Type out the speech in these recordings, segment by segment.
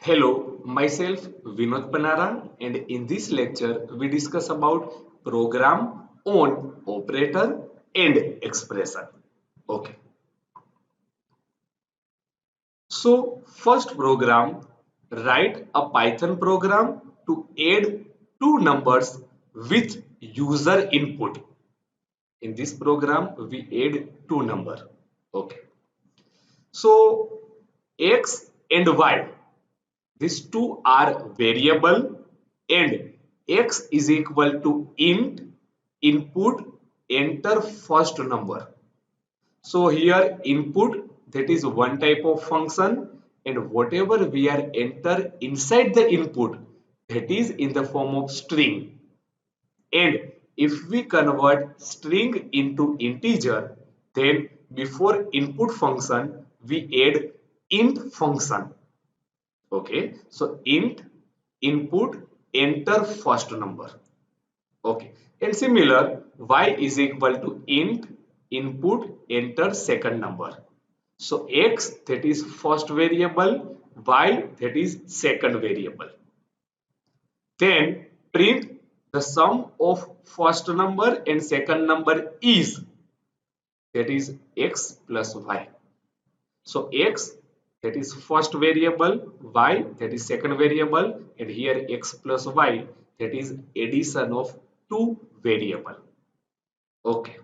Hello, myself Vinod Panara, and in this lecture we discuss about program on operator and expression. Okay. So first program, write a Python program to add two numbers with user input. In this program we add two numbers. Okay. So x and y, these two are variable and x is equal to int input enter first number. So here input, that is one type of function, and whatever we are enter inside the input, that is in the form of string. And if we convert string into integer, then before input function we add int function. Okay, so int input enter first number. Okay, and similar y is equal to int input enter second number. So x, that is first variable, y, that is second variable. Then print the sum of first number and second number is, that is x plus y. So x, that is first variable, y, that is second variable, and here x plus y, that is addition of two variable. Okay.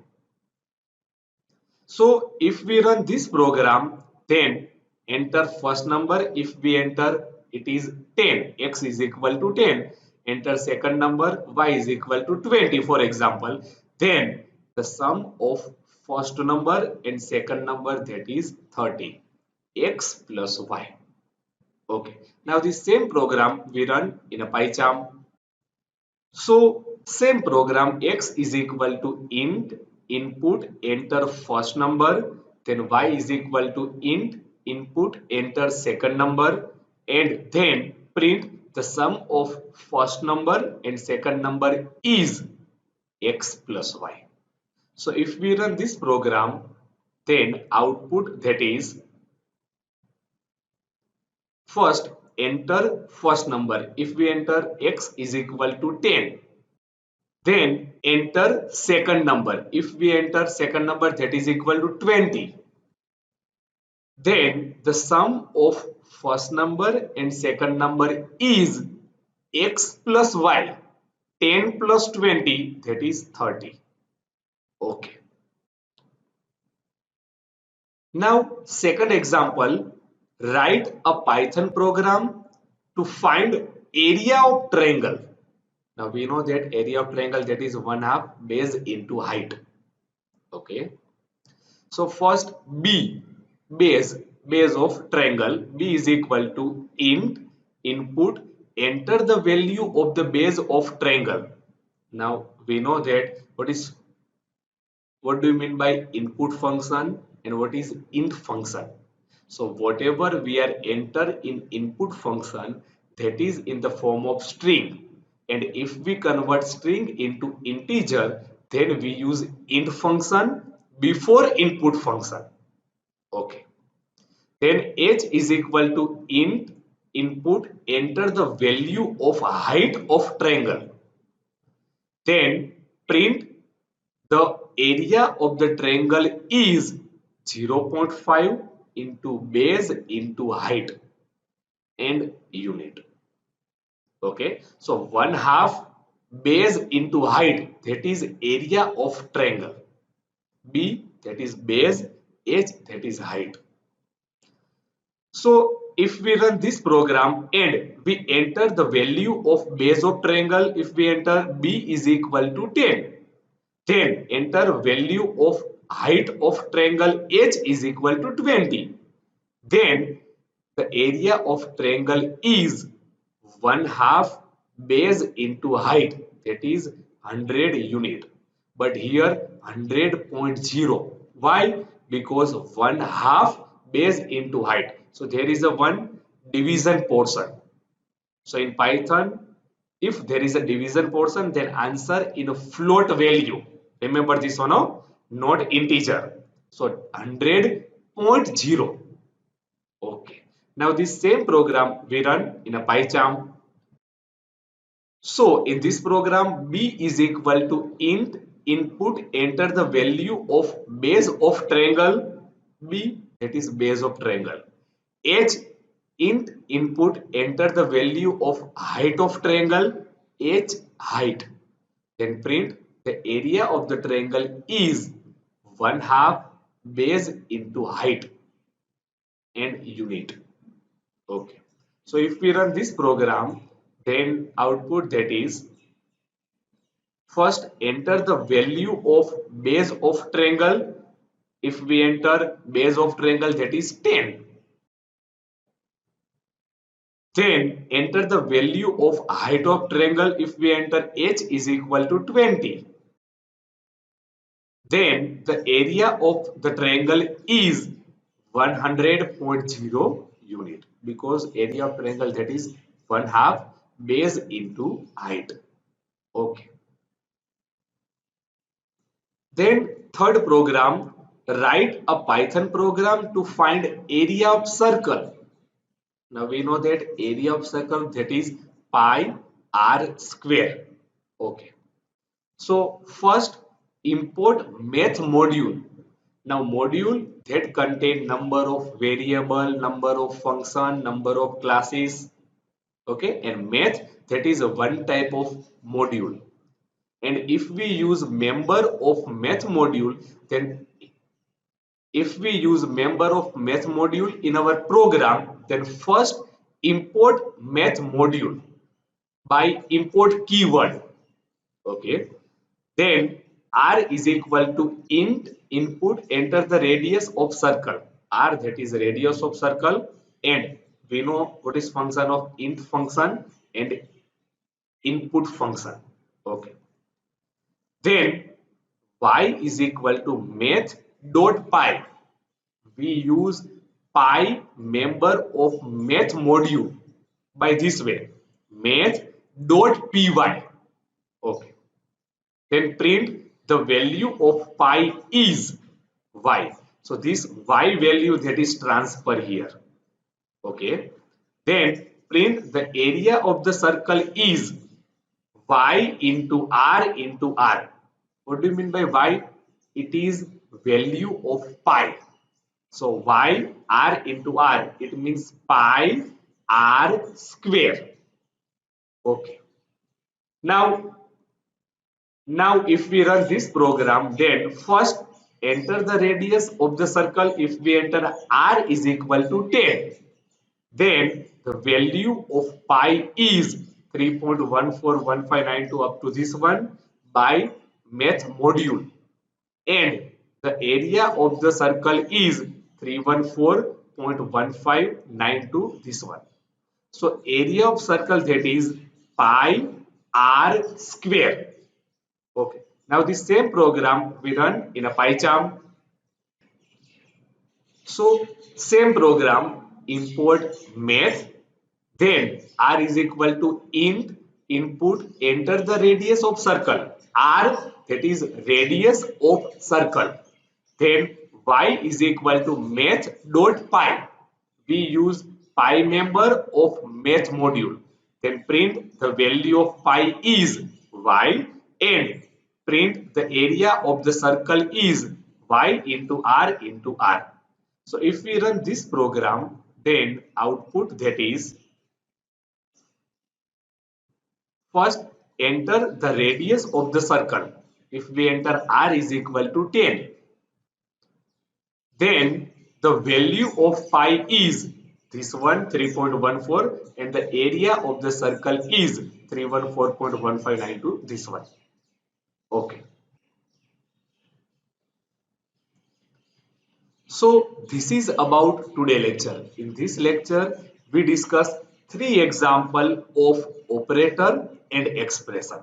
So if we run this program, then enter first number. If we enter, it is 10, x is equal to 10. Enter second number, y is equal to 20, for example. Then the sum of first number and second number, that is 30, x plus y. Okay. Now the same program we run in a PyCharm. So same program, x is equal to int input enter first number, then y is equal to int input enter second number, and then print the sum of first number and second number is x plus y. So if we run this program, then output, that is first enter first number. If we enter x is equal to 10, then enter second number. If we enter second number, that is equal to 20. Then the sum of first number and second number is x plus y. 10 plus 20, that is 30. Okay. Now second example, write a Python program to find area of triangle. Now we know that area of triangle, that is 1/2 base into height. Okay. So first b, base of triangle, b is equal to int input enter the value of the base of triangle. Now we know that what do you mean by input function and what is int function. So whatever we are enter in input function, that is in the form of string, and if we convert string into integer, then we use int function before input function. Okay. Then h is equal to int input enter the value of height of triangle. Then print the area of the triangle is 0.5 into base into height and unit. Okay, so 1/2 base into height, that is area of triangle. B, that is base, h, that is height. So if we run this program and we enter the value of base of triangle, if we enter b is equal to 10, then enter value of height of triangle h is equal to 20. Then the area of triangle is 1/2 base into height, that is 100 unit. But here 100.0. Why? Because 1/2 base into height. So there is a one division portion. So in Python, if there is a division portion, then answer in a float value. Remember this one, no? Not integer. So 100.0. Okay. Now this same program we run in a PyCharm. So in this program, b is equal to int input enter the value of base of triangle b, that is base of triangle. H int input enter the value of height of triangle h height. Then print the area of the triangle is 1/2 base into height and unit. Okay. So if we run this program, then output that is, first enter the value of base of triangle. If we enter base of triangle, that is 10. Then enter the value of height of triangle. If we enter h is equal to 20. Then the area of the triangle is 100.0 unit, because area of triangle that is 1/2 base into height. Okay. Then third program, write a Python program to find area of circle. Now we know that area of circle that is pi r square. Okay. So first import math module. Now module that contain number of variable, number of function, number of classes. Okay, and math that is a one type of module. And if we use member of math module, then if we use member of math module in our program, then first import math module by import keyword. Okay, then r is equal to int input enter the radius of circle, r that is radius of circle, and we know what is function of int function and input function. Okay, then y is equal to math dot py. We use py member of math module by this way, math dot py. Okay, then print the value of pi is y. So this y value that is transfer here. Okay, then print the area of the circle is y into r. What do you mean by y? It is value of pi. So y r into r, it means pi r square. Okay. Now if we run this program, then first enter the radius of the circle. If we enter r is equal to 10, then the value of pi is 3.141592 up to this one by math module, and the area of the circle is 314.1592 this one. So area of circle that is pi r square. Okay. Now the same program we run in a PyCharm. So same program, import math, then r is equal to int input enter the radius of circle, r that is radius of circle, then y is equal to math dot py. We use pi member of math module, then print the value of pi is y, and print the area of the circle is y into r. So if we run this program, then output that is, first enter the radius of the circle. If we enter r is equal to 10, then the value of pi is this one 3.14, and the area of the circle is 314.1592 this one. Okay. So this is about today lecture. In this lecture, we discuss three example of operator and expression.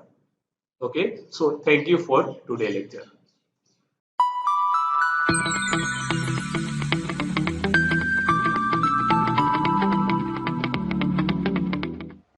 Okay. So thank you for today lecture.